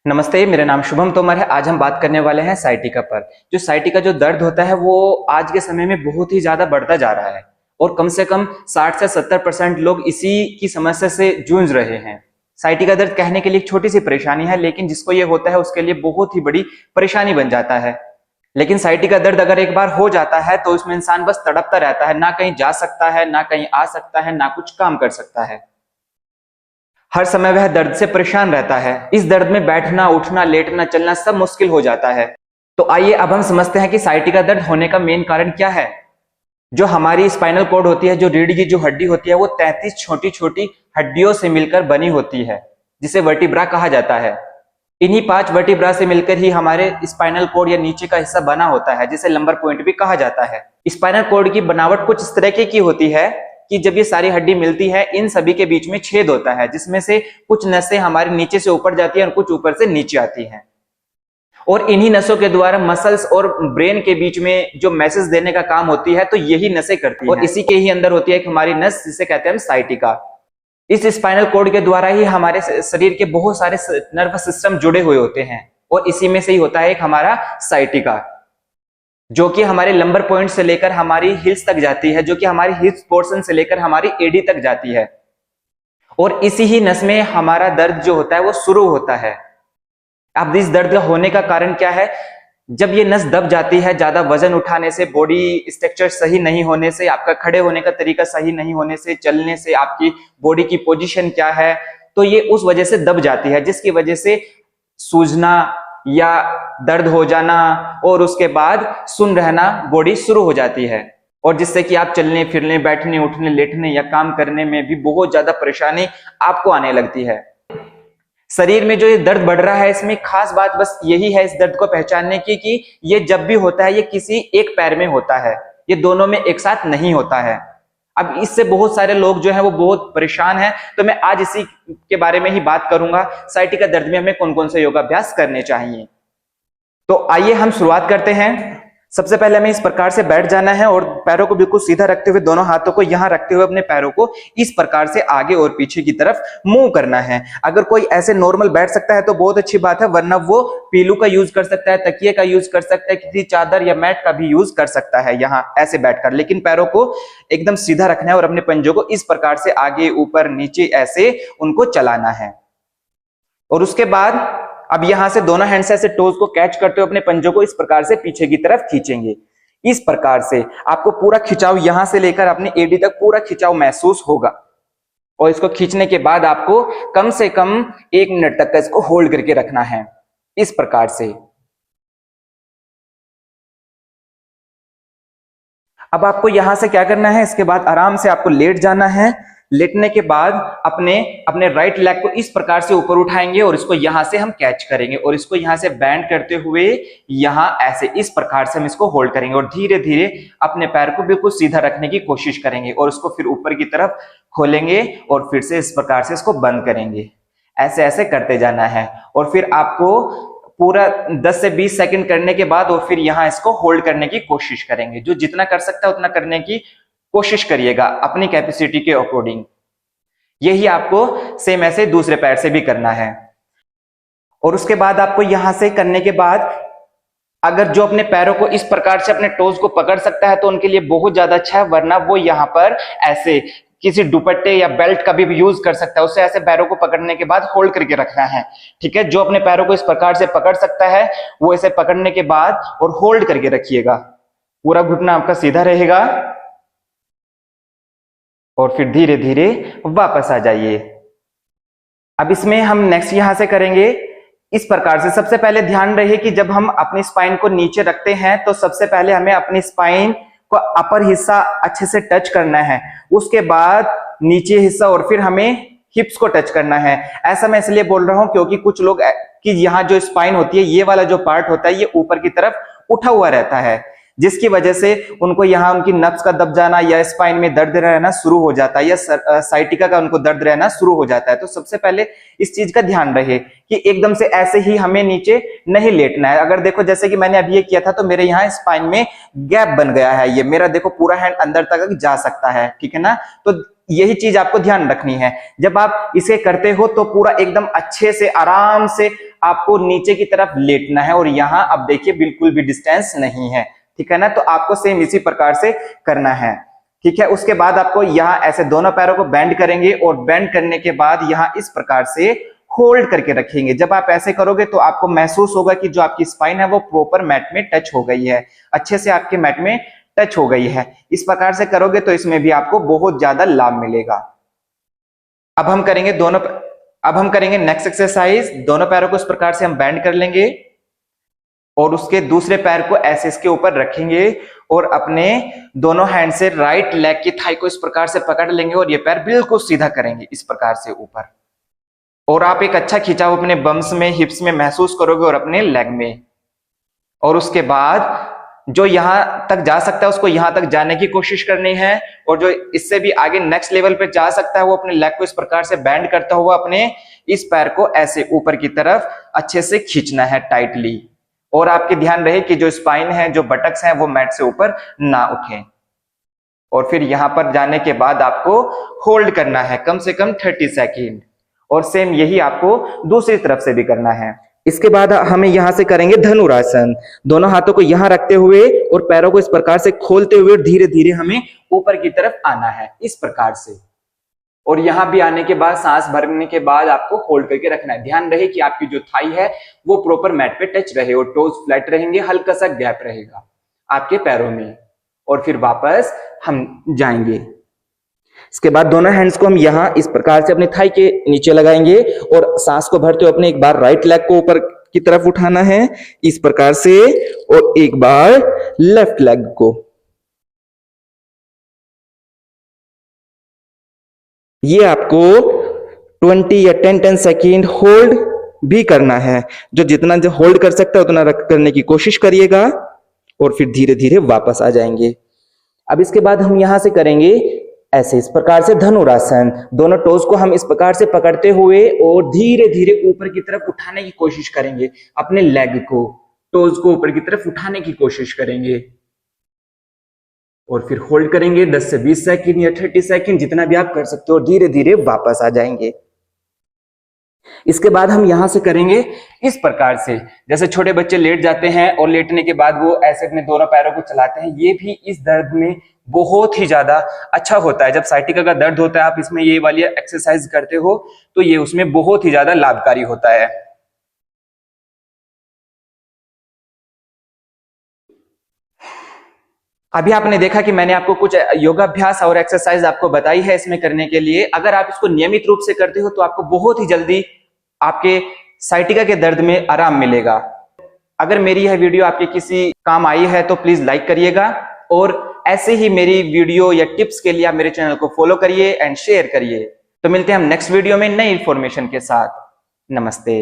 नमस्ते, मेरा नाम शुभम तोमर है। आज हम बात करने वाले हैं साइटिका पर। जो साइटिका जो दर्द होता है वो आज के समय में बहुत ही ज्यादा बढ़ता जा रहा है और कम से कम 60 से 70% लोग इसी की समस्या से जूझ रहे हैं। साइटिका दर्द कहने के लिए एक छोटी सी परेशानी है, लेकिन जिसको ये होता है उसके लिए बहुत ही बड़ी परेशानी बन जाता है। लेकिन साइटिका दर्द अगर एक बार हो जाता है तो उसमें इंसान बस तड़पता रहता है, ना कहीं जा सकता है, ना कहीं आ सकता है, ना कुछ काम कर सकता है। हर समय वह दर्द से परेशान रहता है। इस दर्द में बैठना, उठना, लेटना, चलना सब मुश्किल हो जाता है। तो आइए अब हम समझते हैं कि साइटिका दर्द होने का मेन कारण क्या है। जो हमारी स्पाइनल कॉर्ड होती है, जो रीढ़ की जो हड्डी होती है, वो 33 छोटी छोटी हड्डियों से मिलकर बनी होती है, जिसे वर्टिब्रा कहा जाता है। इन्हीं 5 वर्टिब्रा से मिलकर ही हमारे स्पाइनल कॉर्ड या नीचे का हिस्सा बना होता है, जिसे लंबर पॉइंट भी कहा जाता है। स्पाइनल कॉर्ड की बनावट कुछ इस तरह की होती है कि जब ये सारी हड्डी मिलती है, इन सभी के बीच में छेद होता है, जिसमें से कुछ नसें हमारे नीचे से ऊपर जाती है और कुछ ऊपर से नीचे आती हैं। और इन्हीं नसों के द्वारा मसल्स और ब्रेन के बीच में जो मैसेज देने का काम होती है, तो यही नसें करती हैं। और इसी के ही अंदर होती है एक हमारी नस, जिसे कहते हैं हम साइटिका। इस स्पाइनल कॉर्ड के द्वारा ही हमारे शरीर के बहुत सारे नर्वस सिस्टम जुड़े हुए होते हैं और इसी में से ही होता है एक हमारा साइटिका, जो कि हमारे लंबर पॉइंट से लेकर हमारी हिल्स तक जाती है, जो कि हमारी हिप्स पोर्शन से लेकर हमारी एडी तक जाती है। और इसी ही नस में हमारा दर्द जो होता है वो शुरू होता है। अब इस दर्द का होने का कारण क्या है? जब ये नस दब जाती है, ज्यादा वजन उठाने से, बॉडी स्ट्रक्चर सही नहीं होने से, आपका खड़े होने का तरीका सही नहीं होने से, चलने से, आपकी बॉडी की पोजीशन क्या है, तो ये उस वजह से दब जाती है, जिसकी वजह से सूजना या दर्द हो जाना और उसके बाद सुन्न रहना बॉडी शुरू हो जाती है। और जिससे कि आप चलने फिरने, बैठने, उठने, लेटने या काम करने में भी बहुत ज्यादा परेशानी आपको आने लगती है। शरीर में जो ये दर्द बढ़ रहा है, इसमें खास बात बस यही है इस दर्द को पहचानने की कि ये जब भी होता है ये किसी एक पैर में होता है, ये दोनों में एक साथ नहीं होता है। अब इससे बहुत सारे लोग जो है वो बहुत परेशान हैं, तो मैं आज इसी के बारे में ही बात करूंगा। साइटिका दर्द में हमें कौन कौन से योगाभ्यास करने चाहिए। तो आइए हम शुरुआत करते हैं। सबसे पहले हमें इस प्रकार से बैठ जाना है और पैरों को बिल्कुल सीधा रखते हुए, दोनों हाथों को यहां रखते हुए अपने पैरों को इस प्रकार से आगे और पीछे की तरफ मूव करना है। अगर कोई ऐसे नॉर्मल बैठ सकता है तो बहुत अच्छी बात है, वरना वो पीलू का यूज कर सकता है, तकिए का यूज कर सकता है, किसी चादर या मैट का भी यूज कर सकता है यहां ऐसे बैठकर। लेकिन पैरों को एकदम सीधा रखना है और अपने पंजों को इस प्रकार से आगे ऊपर नीचे ऐसे उनको चलाना है। और उसके बाद अब यहां से दोनों हैंड से ऐसे टोज को कैच करते हुए अपने पंजों को इस प्रकार से पीछे की तरफ खींचेंगे। इस प्रकार से आपको पूरा खिंचाव यहां से लेकर अपनी एडी तक पूरा खिंचाव महसूस होगा। और इसको खींचने के बाद आपको कम से कम 1 मिनट तक इसको होल्ड करके रखना है इस प्रकार से। अब आपको यहां से क्या करना है, इसके बाद आराम से आपको लेट जाना है। लेटने के बाद अपने अपने राइट लेग को इस प्रकार से ऊपर उठाएंगे और इसको यहां से हम कैच करेंगे और इसको यहां से बैंड करते हुए यहां ऐसे इस प्रकार से हम इसको होल्ड करेंगे और धीरे धीरे अपने पैर को बिल्कुल सीधा रखने की कोशिश करेंगे और उसको फिर ऊपर की तरफ खोलेंगे और फिर से इस प्रकार से इसको बंद करेंगे। ऐसे ऐसे करते जाना है और फिर आपको पूरा 10 से 20 सेकंड करने के बाद और फिर यहां इसको होल्ड करने की कोशिश करेंगे। जो जितना कर सकता है उतना करने की कोशिश करिएगा अपनी कैपेसिटी के अकॉर्डिंग। यही आपको सेम ऐसे दूसरे पैर से भी करना है। और उसके बाद आपको यहां से करने के बाद अगर जो अपने पैरों को इस प्रकार से अपने टोज को पकड़ सकता है तो उनके लिए बहुत ज्यादा अच्छा है, वरना वो यहां पर ऐसे किसी दुपट्टे या बेल्ट का भी यूज कर सकता है। उससे ऐसे पैरों को पकड़ने के बाद होल्ड करके रखना है। ठीक है, जो अपने पैरों को इस प्रकार से पकड़ सकता है वो ऐसे पकड़ने के बाद और होल्ड करके रखिएगा। पूरा घुटना आपका सीधा रहेगा और फिर धीरे धीरे वापस आ जाइए। अब इसमें हम नेक्स्ट यहां से करेंगे इस प्रकार से। सबसे पहले ध्यान रहे कि जब हम अपनी स्पाइन को नीचे रखते हैं तो सबसे पहले हमें अपनी स्पाइन को अपर हिस्सा अच्छे से टच करना है, उसके बाद नीचे हिस्सा और फिर हमें हिप्स को टच करना है। ऐसा मैं इसलिए बोल रहा हूं क्योंकि कुछ लोग कि यहाँ जो स्पाइन होती है, ये वाला जो पार्ट होता है ये ऊपर की तरफ उठा हुआ रहता है, जिसकी वजह से उनको यहाँ उनकी नब्ज का दब जाना या स्पाइन में दर्द रहना शुरू हो जाता है या साइटिका का उनको दर्द रहना शुरू हो जाता है। तो सबसे पहले इस चीज का ध्यान रहे कि एकदम से ऐसे ही हमें नीचे नहीं लेटना है। अगर देखो जैसे कि मैंने अभी ये किया था तो मेरे यहाँ स्पाइन में गैप बन गया है, ये मेरा देखो पूरा हैंड अंदर तक जा सकता है। ठीक है ना, तो यही चीज आपको ध्यान रखनी है। जब आप इसे करते हो तो पूरा एकदम अच्छे से आराम से आपको नीचे की तरफ लेटना है, और यहाँ अब देखिए बिल्कुल भी डिस्टेंस नहीं है, ठीक है ना। तो आपको सेम इसी प्रकार से करना है, ठीक है। उसके बाद आपको यहाँ ऐसे दोनों पैरों को बेंड करेंगे, और बेंड करने के बाद यहाँ इस प्रकार से होल्ड करके रखेंगे। जब आप ऐसे करोगे तो आपको महसूस होगा कि जो आपकी स्पाइन है वो प्रॉपर मैट में टच हो गई है, अच्छे से आपके मैट में टच हो गई है। इस प्रकार से करोगे तो इसमें भी आपको बहुत ज्यादा लाभ मिलेगा। अब हम करेंगे नेक्स्ट एक्सरसाइज। दोनों पैरों को इस प्रकार से हम बेंड कर लेंगे, और उसके दूसरे पैर को ऐसे इसके ऊपर रखेंगे, और अपने दोनों हैंड से राइट लेग की थाई को इस प्रकार से पकड़ लेंगे, और ये पैर बिल्कुल सीधा करेंगे इस प्रकार से ऊपर। और आप एक अच्छा खिंचाव अपने बम्स में, हिप्स में महसूस करोगे, और अपने लेग में। और उसके बाद जो यहां तक जा सकता है उसको यहां तक जाने की कोशिश करनी है, और जो इससे भी आगे नेक्स्ट लेवल पे जा सकता है वो अपने लेग को इस प्रकार से बेंड करता हुआ अपने इस पैर को ऐसे ऊपर की तरफ अच्छे से खींचना है टाइटली। और आपके ध्यान रहे कि जो स्पाइन है, जो बटक्स हैं, वो मैट से ऊपर ना उठे। और फिर यहां पर जाने के बाद आपको होल्ड करना है कम से कम 30 सेकेंड, और सेम यही आपको दूसरी तरफ से भी करना है। इसके बाद हमें यहां से करेंगे धनुरासन। दोनों हाथों को यहां रखते हुए और पैरों को इस प्रकार से खोलते हुए धीरे धीरे हमें ऊपर की तरफ आना है इस प्रकार से। और यहां भी आने के बाद सांस भरने के बाद आपको होल्ड करके रखना है। ध्यान रहे कि आपकी जो थाई है वो प्रॉपर मैट पे टच रहे, और टोज फ्लैट रहेंगे, हल्का सा गैप रहेगा आपके पैरों में। और फिर वापस हम जाएंगे। इसके बाद दोनों हैंड्स को हम यहां इस प्रकार से अपने थाई के नीचे लगाएंगे, और सांस को भरते हुए अपने एक बार राइट लेग को ऊपर की तरफ उठाना है इस प्रकार से, और एक बार लेफ्ट लेग को। ये आपको 20 या 10 सेकेंड होल्ड भी करना है। जो जितना जो होल्ड कर सकता है उतना करने की कोशिश करिएगा, और फिर धीरे धीरे वापस आ जाएंगे। अब इसके बाद हम यहां से करेंगे ऐसे इस प्रकार से धनुरासन। दोनों टोज को हम इस प्रकार से पकड़ते हुए और धीरे धीरे ऊपर की तरफ उठाने की कोशिश करेंगे। अपने लेग को, टोज को ऊपर की तरफ उठाने की कोशिश करेंगे, और फिर होल्ड करेंगे 10 से 20 सेकंड या 30 सेकंड, जितना भी आप कर सकते हो। धीरे धीरे वापस आ जाएंगे। इसके बाद हम यहां से करेंगे इस प्रकार से, जैसे छोटे बच्चे लेट जाते हैं और लेटने के बाद वो ऐसे अपने दोनों पैरों को चलाते हैं। ये भी इस दर्द में बहुत ही ज्यादा अच्छा होता है। जब साइटिका का दर्द होता है, आप इसमें ये वाली एक्सरसाइज करते हो तो ये उसमें बहुत ही ज्यादा लाभकारी होता है। अभी आपने देखा कि मैंने आपको कुछ योगाभ्यास और एक्सरसाइज आपको बताई है इसमें करने के लिए। अगर आप इसको नियमित रूप से करते हो तो आपको बहुत ही जल्दी आपके साइटिका के दर्द में आराम मिलेगा। अगर मेरी यह वीडियो आपके किसी काम आई है तो प्लीज लाइक करिएगा, और ऐसे ही मेरी वीडियो या टिप्स के लिए आप मेरे चैनल को फॉलो करिए एंड शेयर करिए। तो मिलते हैं हम नेक्स्ट वीडियो में नई इंफॉर्मेशन के साथ। नमस्ते।